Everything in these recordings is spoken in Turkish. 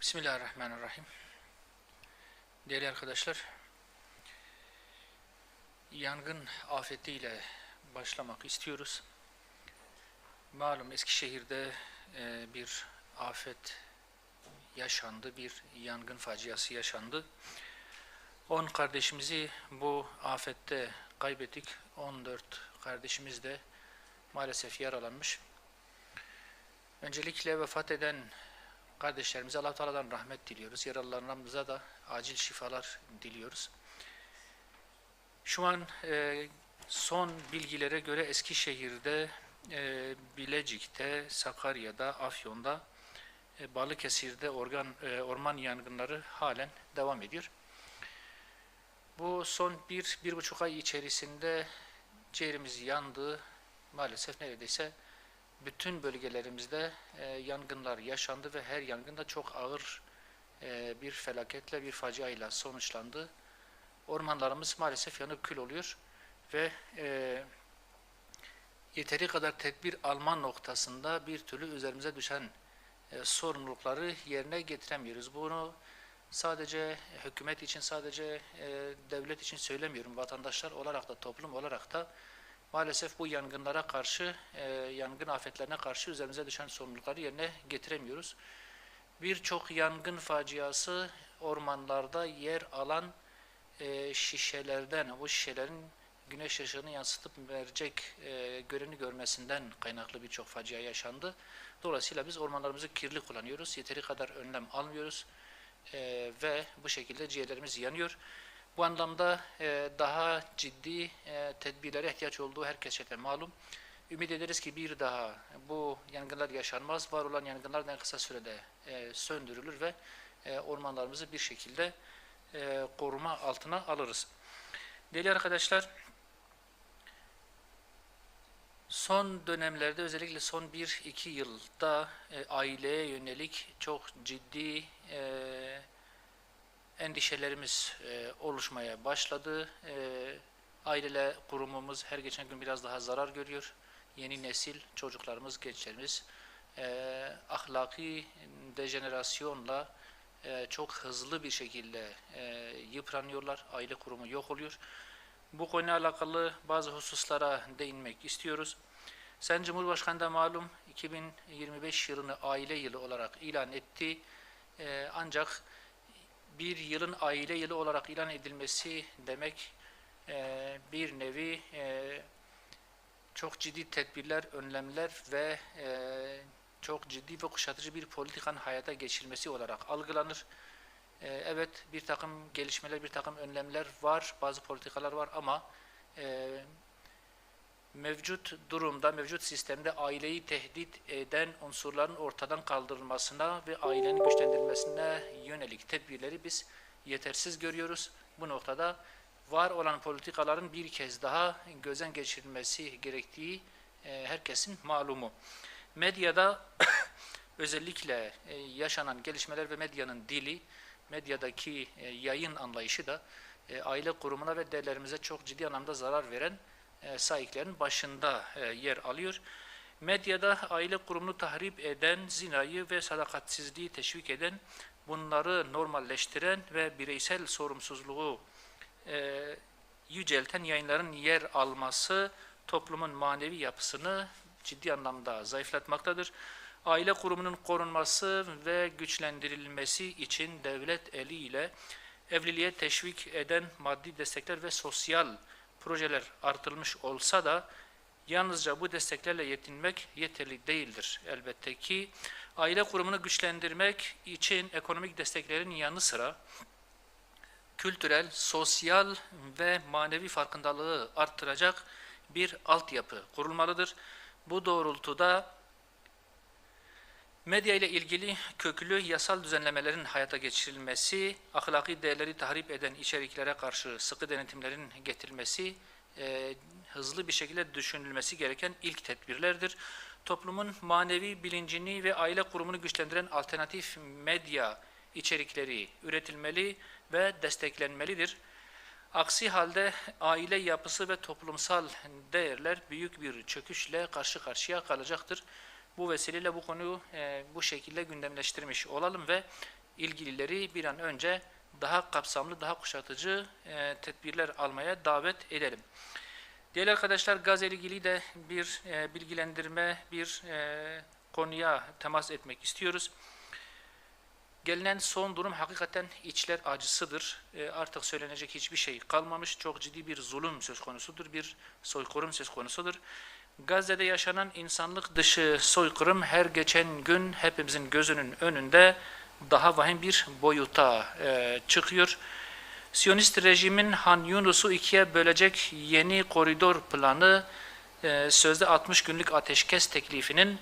Bismillahirrahmanirrahim. Değerli arkadaşlar, yangın afetiyle başlamak istiyoruz. Malum Eskişehir'de bir afet yaşandı, bir yangın faciası yaşandı. 10 kardeşimizi bu afette kaybettik. 14 kardeşimiz de maalesef yaralanmış. Öncelikle vefat eden kardeşlerimize Allah-u Teala'dan rahmet diliyoruz. Yaralılarımıza da acil şifalar diliyoruz. Şu an son bilgilere göre Eskişehir'de, Bilecik'te, Sakarya'da, Afyon'da, Balıkesir'de orman yangınları halen devam ediyor. Bu son 1-1,5 ay içerisinde ciğerimiz yandı. Maalesef neredeyse bütün bölgelerimizde yangınlar yaşandı ve her yangında çok ağır bir felaketle, bir faciayla sonuçlandı. Ormanlarımız maalesef yanıp kül oluyor ve yeteri kadar tedbir alma noktasında bir türlü üzerimize düşen sorumlulukları yerine getiremiyoruz. Bunu sadece hükümet için, sadece devlet için söylemiyorum. Vatandaşlar olarak da, toplum olarak da maalesef bu yangınlara karşı, yangın afetlerine karşı üzerimize düşen sorumlulukları yerine getiremiyoruz. Birçok yangın faciası ormanlarda yer alan şişelerden, bu şişelerin güneş ışığını yansıtıp verecek görünü görmesinden kaynaklı birçok facia yaşandı. Dolayısıyla biz ormanlarımızı kirli kullanıyoruz, yeteri kadar önlem almıyoruz ve bu şekilde ciğerlerimiz yanıyor. Bu anlamda daha ciddi tedbirlere ihtiyaç olduğu herkese malum. Ümit ederiz ki bir daha bu yangınlar yaşanmaz, var olan yangınlar en kısa sürede söndürülür ve ormanlarımızı bir şekilde koruma altına alırız. Değerli arkadaşlar, son dönemlerde özellikle son 1-2 yılda aileye yönelik çok ciddi endişelerimiz oluşmaya başladı. Aile kurumumuz her geçen gün biraz daha zarar görüyor. Yeni nesil, çocuklarımız, gençlerimiz ahlaki dejenerasyonla çok hızlı bir şekilde yıpranıyorlar. Aile kurumu yok oluyor. Bu konuyla alakalı bazı hususlara değinmek istiyoruz. Sayın Cumhurbaşkanı da malum 2025 yılını aile yılı olarak ilan etti. Ancak bir yılın aile yılı olarak ilan edilmesi demek bir nevi çok ciddi tedbirler, önlemler ve çok ciddi ve kuşatıcı bir politikanın hayata geçirilmesi olarak algılanır. Evet, bir takım gelişmeler, bir takım önlemler var, bazı politikalar var ama mevcut durumda, mevcut sistemde aileyi tehdit eden unsurların ortadan kaldırılmasına ve ailenin güçlendirilmesine yönelik tedbirleri biz yetersiz görüyoruz. Bu noktada var olan politikaların bir kez daha gözden geçirilmesi gerektiği herkesin malumu. Medyada özellikle yaşanan gelişmeler ve medyanın dili, medyadaki yayın anlayışı da aile kurumuna ve değerlerimize çok ciddi anlamda zarar veren sahiplerin başında yer alıyor. Medyada aile kurumunu tahrip eden, zinayı ve sadakatsizliği teşvik eden, bunları normalleştiren ve bireysel sorumsuzluğu yücelten yayınların yer alması toplumun manevi yapısını ciddi anlamda zayıflatmaktadır. Aile kurumunun korunması ve güçlendirilmesi için devlet eliyle evliliğe teşvik eden maddi destekler ve sosyal projeler artırılmış olsa da yalnızca bu desteklerle yetinmek yeterli değildir. Elbette ki aile kurumunu güçlendirmek için ekonomik desteklerin yanı sıra kültürel, sosyal ve manevi farkındalığı arttıracak bir altyapı kurulmalıdır. Bu doğrultuda medya ile ilgili köklü yasal düzenlemelerin hayata geçirilmesi, ahlaki değerleri tahrip eden içeriklere karşı sıkı denetimlerin getirilmesi, hızlı bir şekilde düşünülmesi gereken ilk tedbirlerdir. Toplumun manevi bilincini ve aile kurumunu güçlendiren alternatif medya içerikleri üretilmeli ve desteklenmelidir. Aksi halde aile yapısı ve toplumsal değerler büyük bir çöküşle karşı karşıya kalacaktır. Bu vesileyle bu konuyu bu şekilde gündemleştirmiş olalım ve ilgilileri bir an önce daha kapsamlı, daha kuşatıcı tedbirler almaya davet edelim. Değerli arkadaşlar, Gazze ile ilgili de bir bilgilendirme, bir konuya temas etmek istiyoruz. Gelinen son durum hakikaten içler acısıdır. Artık söylenecek hiçbir şey kalmamış. Çok ciddi bir zulüm söz konusudur, bir soykırım söz konusudur. Gazze'de yaşanan insanlık dışı soykırım her geçen gün hepimizin gözünün önünde daha vahim bir boyuta çıkıyor. Siyonist rejimin Han Yunus'u ikiye bölecek yeni koridor planı sözde 60 günlük ateşkes teklifinin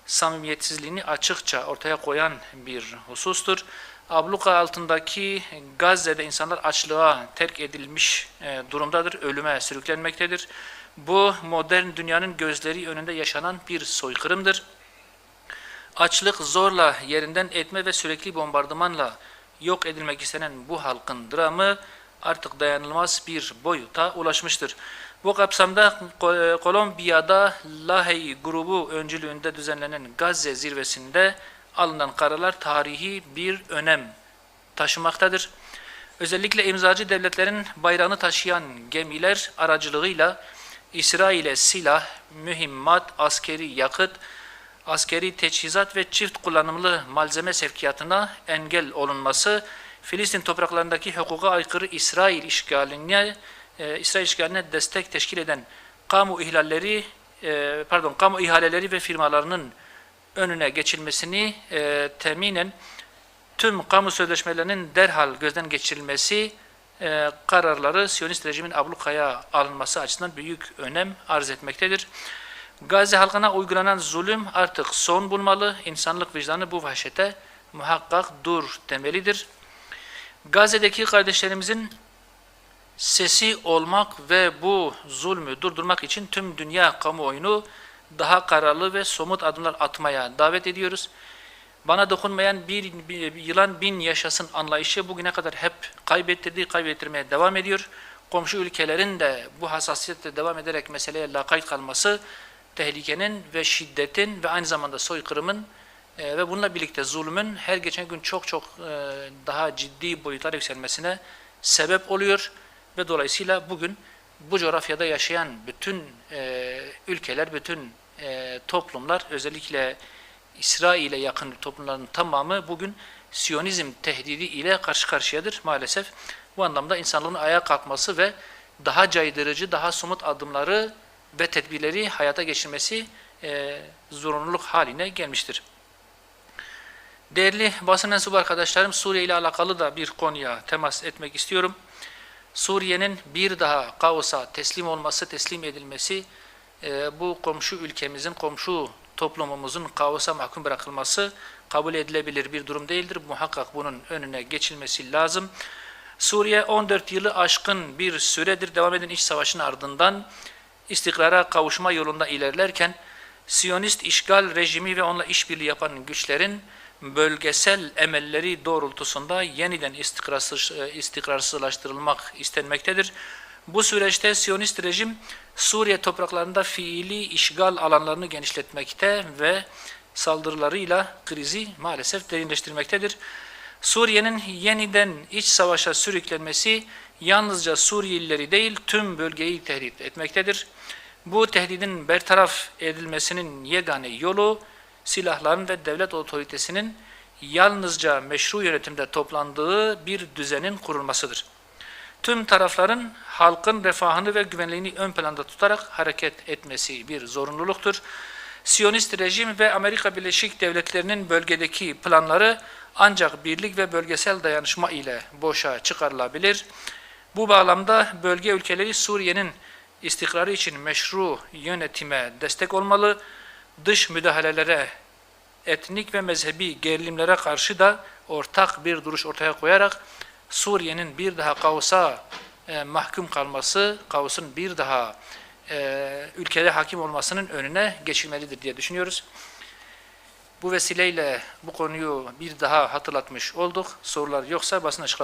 samimiyetsizliğini açıkça ortaya koyan bir husustur. Abluka altındaki Gazze'de insanlar açlığa terk edilmiş durumdadır, ölüme sürüklenmektedir. Bu modern dünyanın gözleri önünde yaşanan bir soykırımdır. Açlık zorla yerinden etme ve sürekli bombardımanla yok edilmek istenen bu halkın dramı artık dayanılmaz bir boyuta ulaşmıştır. Bu kapsamda Kolombiya'da Lahey grubu öncülüğünde düzenlenen Gazze zirvesinde alınan kararlar tarihi bir önem taşımaktadır. Özellikle imzacı devletlerin bayrağını taşıyan gemiler aracılığıyla İsrail'e silah, mühimmat, askeri yakıt, askeri teçhizat ve çift kullanımlı malzeme sevkiyatına engel olunması, Filistin topraklarındaki hukuka aykırı İsrail işgaline destek teşkil eden kamu ihaleleri ve firmalarının önüne geçilmesini teminen tüm kamu sözleşmelerinin derhal gözden geçirilmesi kararları Siyonist rejimin ablukaya alınması açısından büyük önem arz etmektedir. Gazze halkına uygulanan zulüm artık son bulmalı. İnsanlık vicdanı bu vahşete muhakkak dur demelidir. Gazze'deki kardeşlerimizin sesi olmak ve bu zulmü durdurmak için tüm dünya kamuoyunu daha kararlı ve somut adımlar atmaya davet ediyoruz. Bana dokunmayan bir yılan bin yaşasın anlayışı bugüne kadar hep kaybettirmeye devam ediyor. Komşu ülkelerin de bu hassasiyetle devam ederek meseleye lakayt kalması, tehlikenin ve şiddetin ve aynı zamanda soykırımın ve bununla birlikte zulmün her geçen gün çok daha ciddi boyutlara yükselmesine sebep oluyor. Ve dolayısıyla bugün bu coğrafyada yaşayan bütün ülkeler, bütün toplumlar, özellikle İsrail'e yakın toplumların tamamı bugün Siyonizm tehdidi ile karşı karşıyadır maalesef. Bu anlamda insanlığın ayağa kalkması ve daha caydırıcı, daha somut adımları ve tedbirleri hayata geçirmesi zorunluluk haline gelmiştir. Değerli basın mensubu arkadaşlarım, Suriye ile alakalı da bir konuya temas etmek istiyorum. Suriye'nin bir daha kaosa teslim edilmesi, bu komşu ülkemizin, komşu toplumumuzun kaosa mahkum bırakılması kabul edilebilir bir durum değildir. Muhakkak bunun önüne geçilmesi lazım. Suriye 14 yılı aşkın bir süredir devam eden iç savaşın ardından istikrara kavuşma yolunda ilerlerken, Siyonist işgal rejimi ve onunla işbirliği yapan güçlerin bölgesel emelleri doğrultusunda yeniden istikrarsızlaştırılmak istenmektedir. Bu süreçte Siyonist rejim Suriye topraklarında fiili işgal alanlarını genişletmekte ve saldırılarıyla krizi maalesef derinleştirmektedir. Suriye'nin yeniden iç savaşa sürüklenmesi yalnızca Suriyelileri değil tüm bölgeyi tehdit etmektedir. Bu tehdidin bertaraf edilmesinin yegane yolu silahların ve devlet otoritesinin yalnızca meşru yönetimde toplandığı bir düzenin kurulmasıdır. Tüm tarafların halkın refahını ve güvenliğini ön planda tutarak hareket etmesi bir zorunluluktur. Siyonist rejim ve Amerika Birleşik Devletleri'nin bölgedeki planları ancak birlik ve bölgesel dayanışma ile boşa çıkarılabilir. Bu bağlamda bölge ülkeleri Suriye'nin istikrarı için meşru yönetime destek olmalı, dış müdahalelere, etnik ve mezhebi gerilimlere karşı da ortak bir duruş ortaya koyarak Suriye'nin bir daha kaosa mahkum kalması, kaosun bir daha ülkede hakim olmasının önüne geçilmelidir diye düşünüyoruz. Bu vesileyle bu konuyu bir daha hatırlatmış olduk. Sorular yoksa basın açıklaması